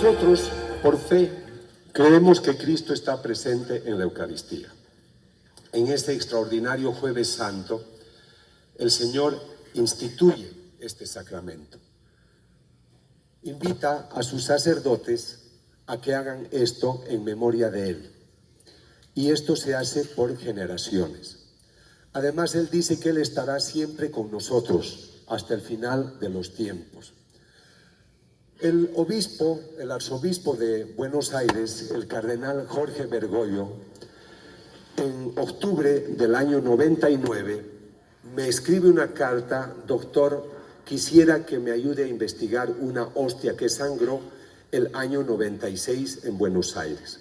Nosotros, por fe, creemos que Cristo está presente en la Eucaristía. En este extraordinario Jueves Santo, el Señor instituye este sacramento. Invita a sus sacerdotes a que hagan esto en memoria de Él. Y esto se hace por generaciones. Además, Él dice que Él estará siempre con nosotros hasta el final de los tiempos. El arzobispo de Buenos Aires, el cardenal Jorge Bergoglio, en octubre del año 99, me escribe una carta: doctor, quisiera que me ayude a investigar una hostia que sangró el año 96 en Buenos Aires.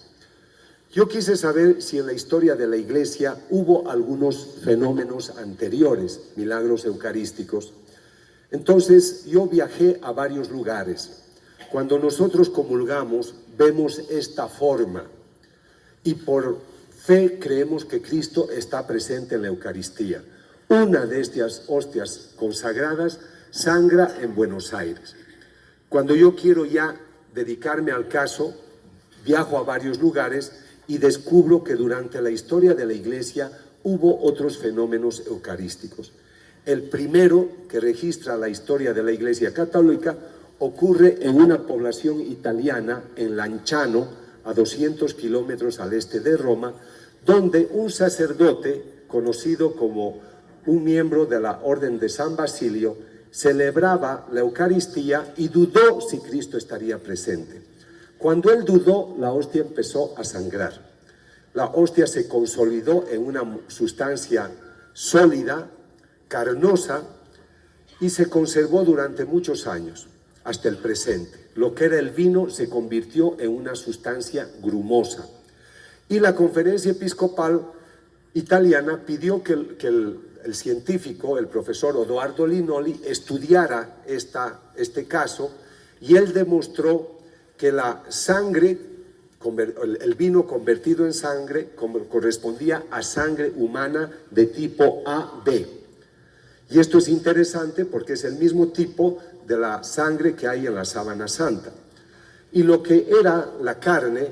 Yo quise saber si en la historia de la Iglesia hubo algunos fenómenos anteriores, milagros eucarísticos. Entonces yo viajé a varios lugares. Cuando nosotros comulgamos, vemos esta forma y por fe creemos que Cristo está presente en la Eucaristía. Una de estas hostias consagradas sangra en Buenos Aires. Cuando yo quiero ya dedicarme al caso, viajo a varios lugares y descubro que durante la historia de la Iglesia hubo otros fenómenos eucarísticos. El primero que registra la historia de la Iglesia Católica ocurre en una población italiana, en Lanciano, a 200 kilómetros al este de Roma, donde un sacerdote, conocido como un miembro de la Orden de San Basilio, celebraba la Eucaristía y dudó si Cristo estaría presente. Cuando él dudó, la hostia empezó a sangrar. La hostia se consolidó en una sustancia sólida, carnosa, y se conservó durante muchos años, hasta el presente. Lo que era el vino se convirtió en una sustancia grumosa. Y la Conferencia Episcopal Italiana pidió que el científico, el profesor Odoardo Linoli, estudiara este caso, y él demostró que la sangre, el vino convertido en sangre, correspondía a sangre humana de tipo AB. Y esto es interesante porque es el mismo tipo de la sangre que hay en la sábana santa. Y lo que era la carne,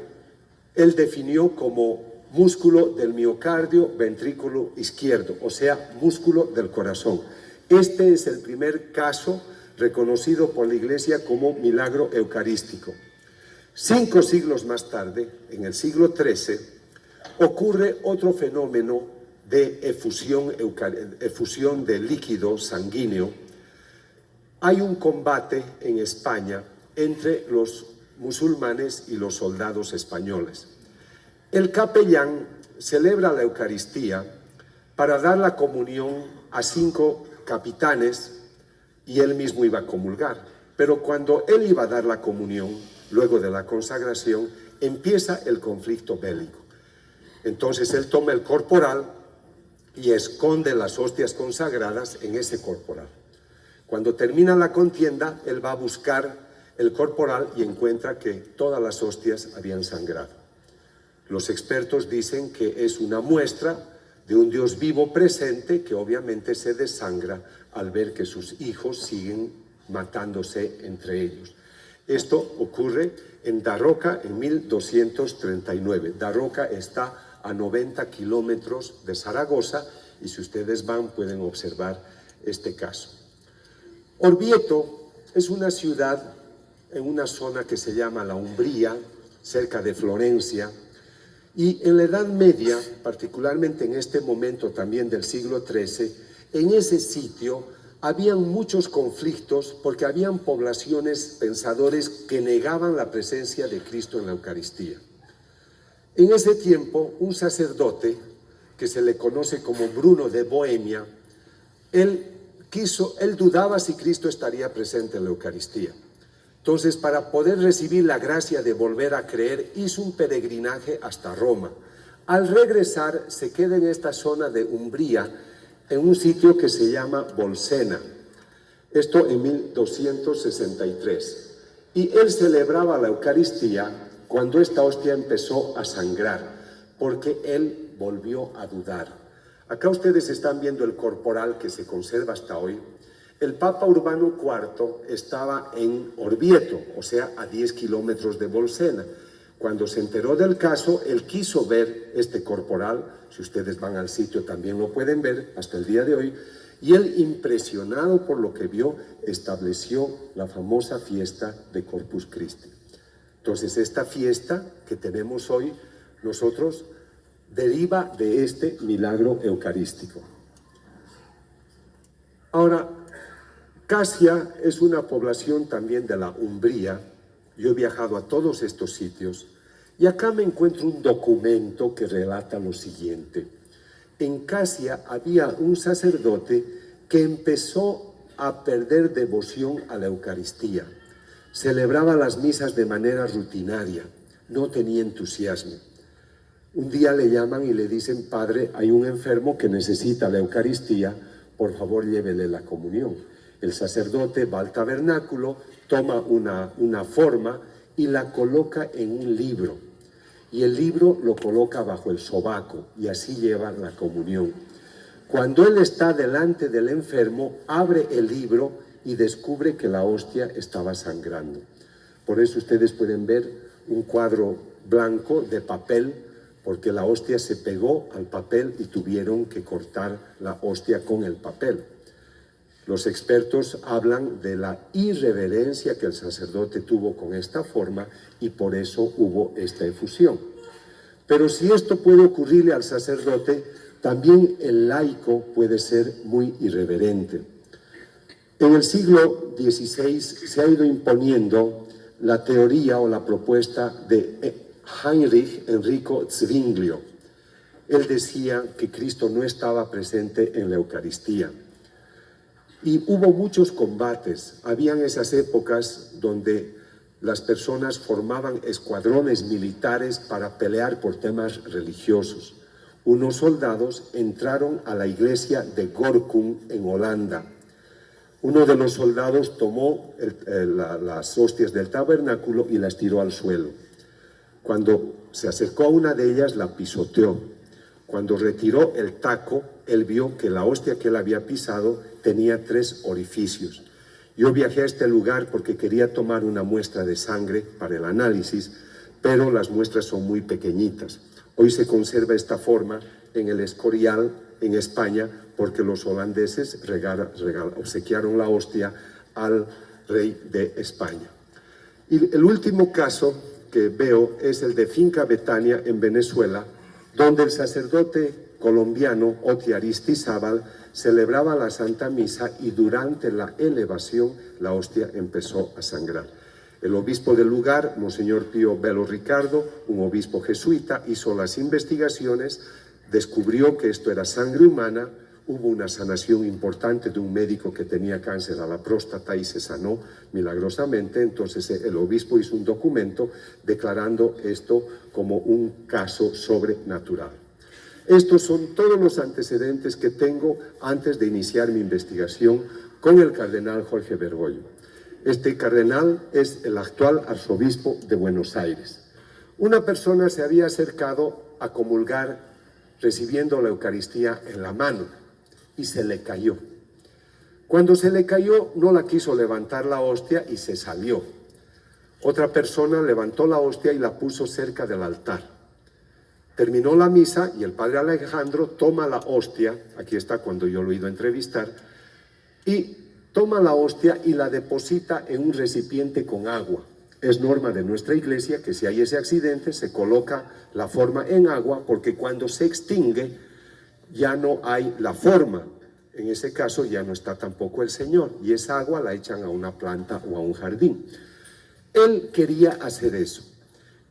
él definió como músculo del miocardio ventrículo izquierdo, o sea, músculo del corazón. Este es el primer caso reconocido por la Iglesia como milagro eucarístico. 5 siglos más tarde, en el siglo XIII, ocurre otro fenómeno de efusión de líquido sanguíneo. Hay un combate en España entre los musulmanes y los soldados españoles. El capellán celebra la Eucaristía para dar la comunión a 5 capitanes y él mismo iba a comulgar. Pero cuando él iba a dar la comunión, luego de la consagración, empieza el conflicto bélico. Entonces él toma el corporal y esconde las hostias consagradas en ese corporal. Cuando termina la contienda, él va a buscar el corporal y encuentra que todas las hostias habían sangrado. Los expertos dicen que es una muestra de un Dios vivo presente que obviamente se desangra al ver que sus hijos siguen matándose entre ellos. Esto ocurre en Daroca en 1239. Daroca está a 90 kilómetros de Zaragoza y si ustedes van pueden observar este caso. Orvieto es una ciudad en una zona que se llama la Umbría, cerca de Florencia, y en la Edad Media, particularmente en este momento también del siglo XIII, en ese sitio habían muchos conflictos porque habían poblaciones, pensadores que negaban la presencia de Cristo en la Eucaristía. En ese tiempo, un sacerdote que se le conoce como Bruno de Bohemia, él dudaba si Cristo estaría presente en la Eucaristía. Entonces, para poder recibir la gracia de volver a creer, hizo un peregrinaje hasta Roma. Al regresar, se queda en esta zona de Umbría, en un sitio que se llama Bolsena. Esto en 1263. Y él celebraba la Eucaristía cuando esta hostia empezó a sangrar, porque él volvió a dudar. Acá ustedes están viendo el corporal que se conserva hasta hoy. El Papa Urbano IV estaba en Orvieto, o sea, a 10 kilómetros de Bolsena. Cuando se enteró del caso, él quiso ver este corporal, si ustedes van al sitio también lo pueden ver hasta el día de hoy, y él, impresionado por lo que vio, estableció la famosa fiesta de Corpus Christi. Entonces, esta fiesta que tenemos hoy, nosotros, deriva de este milagro eucarístico. Ahora, Casia es una población también de la Umbría. Yo he viajado a todos estos sitios y acá me encuentro un documento que relata lo siguiente. En Casia había un sacerdote que empezó a perder devoción a la Eucaristía. Celebraba las misas de manera rutinaria, no tenía entusiasmo. Un día le llaman y le dicen: padre, hay un enfermo que necesita la Eucaristía, por favor llévele la comunión. El sacerdote va al tabernáculo, toma una forma y la coloca en un libro. Y el libro lo coloca bajo el sobaco y así lleva la comunión. Cuando él está delante del enfermo, abre el libro y descubre que la hostia estaba sangrando. Por eso ustedes pueden ver un cuadro blanco de papel, porque la hostia se pegó al papel y tuvieron que cortar la hostia con el papel. Los expertos hablan de la irreverencia que el sacerdote tuvo con esta forma y por eso hubo esta efusión. Pero si esto puede ocurrirle al sacerdote, también el laico puede ser muy irreverente. En el siglo XVI se ha ido imponiendo la teoría o la propuesta de Heinrich Enrico Zwinglio. Él decía que Cristo no estaba presente en la Eucaristía. Y hubo muchos combates. Habían esas épocas donde las personas formaban escuadrones militares para pelear por temas religiosos. Unos soldados entraron a la iglesia de Gorkum en Holanda. Uno de los soldados tomó las hostias del tabernáculo y las tiró al suelo. Cuando se acercó a una de ellas, la pisoteó. Cuando retiró el taco, él vio que la hostia que él había pisado tenía 3 orificios. Yo viajé a este lugar porque quería tomar una muestra de sangre para el análisis, pero las muestras son muy pequeñitas. Hoy se conserva esta forma en el Escorial, en España, porque los holandeses obsequiaron la hostia al rey de España. Y el último caso que veo es el de Finca Betania en Venezuela, donde el sacerdote colombiano Oti Aristizábal celebraba la Santa Misa y durante la elevación la hostia empezó a sangrar. El obispo del lugar, Monseñor Pío Belo Ricardo, un obispo jesuita, hizo las investigaciones, descubrió que esto era sangre humana, hubo una sanación importante de un médico que tenía cáncer a la próstata y se sanó milagrosamente. Entonces el obispo hizo un documento declarando esto como un caso sobrenatural. Estos son todos los antecedentes que tengo antes de iniciar mi investigación con el cardenal Jorge Bergoglio. Este cardenal es el actual arzobispo de Buenos Aires. Una persona se había acercado a comulgar recibiendo la Eucaristía en la mano y se le cayó. Cuando se le cayó, no la quiso levantar la hostia y se salió. Otra persona levantó la hostia y la puso cerca del altar. Terminó la misa y el padre Alejandro toma la hostia, aquí está cuando yo lo he ido a entrevistar, y toma la hostia y la deposita en un recipiente con agua. Es norma de nuestra iglesia que si hay ese accidente se coloca la forma en agua porque cuando se extingue ya no hay la forma. En ese caso ya no está tampoco el Señor y esa agua la echan a una planta o a un jardín. Él quería hacer eso.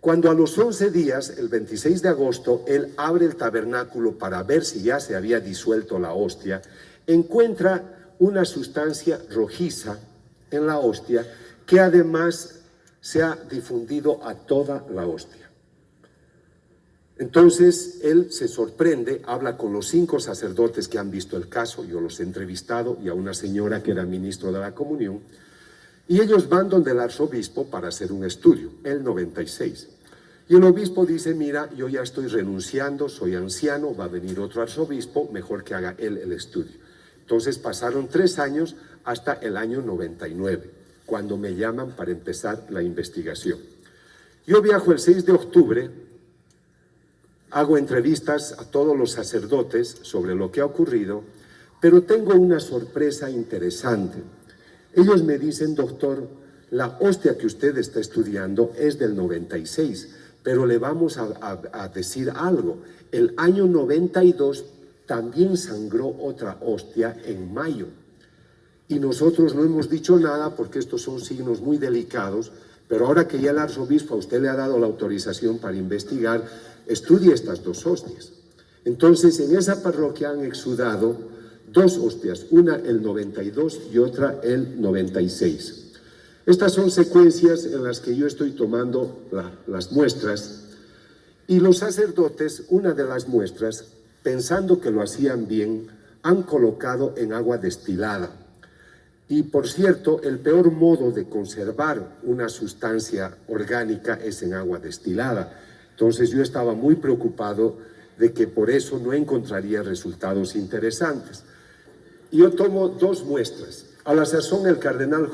Cuando a los 11 días, el 26 de agosto, él abre el tabernáculo para ver si ya se había disuelto la hostia, encuentra una sustancia rojiza en la hostia que además se ha difundido a toda la hostia. Entonces él se sorprende, habla con los 5 sacerdotes que han visto el caso, yo los he entrevistado, y a una señora que era ministro de la comunión, y ellos van donde el arzobispo para hacer un estudio, el 96. Y el obispo dice: mira, yo ya estoy renunciando, soy anciano, va a venir otro arzobispo, mejor que haga él el estudio. Entonces pasaron 3 años hasta el año 99, cuando me llaman para empezar la investigación. Yo viajo el 6 de octubre, hago entrevistas a todos los sacerdotes sobre lo que ha ocurrido, pero tengo una sorpresa interesante. Ellos me dicen, doctor, la hostia que usted está estudiando es del 96, pero le vamos a decir algo. El año 92 también sangró otra hostia en mayo. Y nosotros no hemos dicho nada porque estos son signos muy delicados, pero ahora que ya el arzobispo a usted le ha dado la autorización para investigar, estudie estas 2 hostias. Entonces, en esa parroquia han exudado 2 hostias, una el 92 y otra el 96. Estas son secuencias en las que yo estoy tomando las muestras, y los sacerdotes, una de las muestras, pensando que lo hacían bien, han colocado en agua destilada. Y por cierto, el peor modo de conservar una sustancia orgánica es en agua destilada. Entonces yo estaba muy preocupado de que por eso no encontraría resultados interesantes. Y yo tomo 2 muestras. A la sazón el cardenal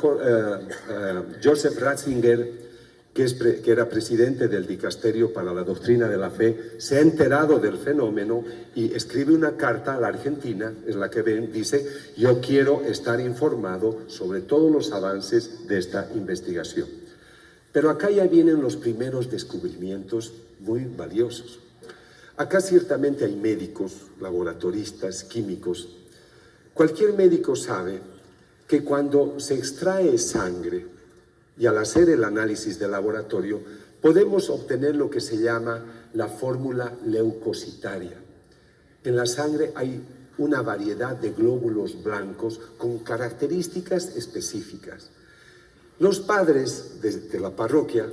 Joseph Ratzinger, que era presidente del Dicasterio para la Doctrina de la Fe, se ha enterado del fenómeno y escribe una carta a la Argentina, es la que ven, dice: yo quiero estar informado sobre todos los avances de esta investigación. Pero acá ya vienen los primeros descubrimientos muy valiosos. Acá ciertamente hay médicos, laboratoristas, químicos. Cualquier médico sabe que cuando se extrae sangre y al hacer el análisis de laboratorio, podemos obtener lo que se llama la fórmula leucocitaria. En la sangre hay una variedad de glóbulos blancos con características específicas. Los padres de la parroquia,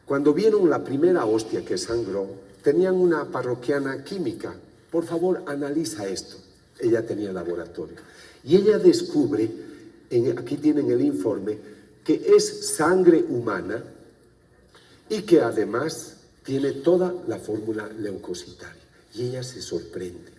cuando vieron la primera hostia que sangró, tenían una parroquiana química. Por favor, analiza esto. Ella tenía laboratorio. Y ella descubre, aquí tienen el informe, que es sangre humana y que además tiene toda la fórmula leucocitaria. Y ella se sorprende.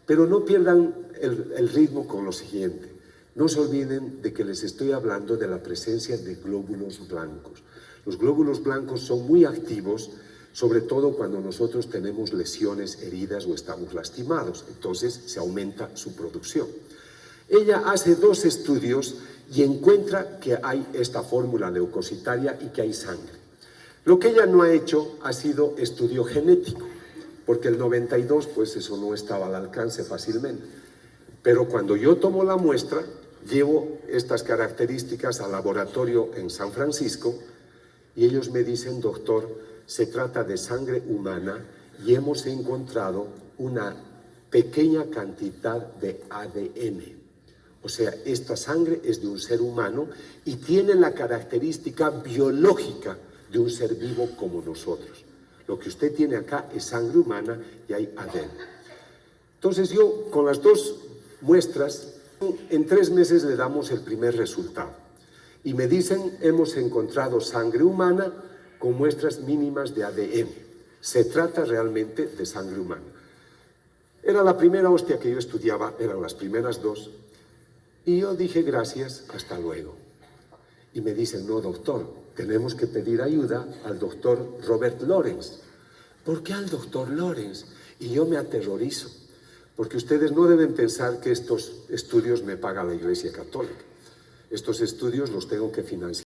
Pero no pierdan el ritmo con lo siguiente. No se olviden de que les estoy hablando de la presencia de glóbulos blancos. Los glóbulos blancos son muy activos, sobre todo cuando nosotros tenemos lesiones, heridas o estamos lastimados. Entonces se aumenta su producción. Ella hace 2 estudios y encuentra que hay esta fórmula leucocitaria y que hay sangre. Lo que ella no ha hecho ha sido estudio genético, porque el 92, pues eso no estaba al alcance fácilmente. Pero cuando yo tomo la muestra, llevo estas características al laboratorio en San Francisco y ellos me dicen: doctor, se trata de sangre humana y hemos encontrado una pequeña cantidad de ADN. O sea, esta sangre es de un ser humano y tiene la característica biológica de un ser vivo como nosotros. Lo que usted tiene acá es sangre humana y hay ADN. Entonces yo, con las 2 muestras, en 3 meses le damos el primer resultado. Y me dicen: hemos encontrado sangre humana con muestras mínimas de ADN. Se trata realmente de sangre humana. Era la primera hostia que yo estudiaba, eran las primeras 2. Y yo dije: gracias, hasta luego. Y me dicen: no, doctor, tenemos que pedir ayuda al doctor Robert Lawrence. ¿Por qué al doctor Lawrence? Y yo me aterrorizo, porque ustedes no deben pensar que estos estudios me paga la Iglesia Católica. Estos estudios los tengo que financiar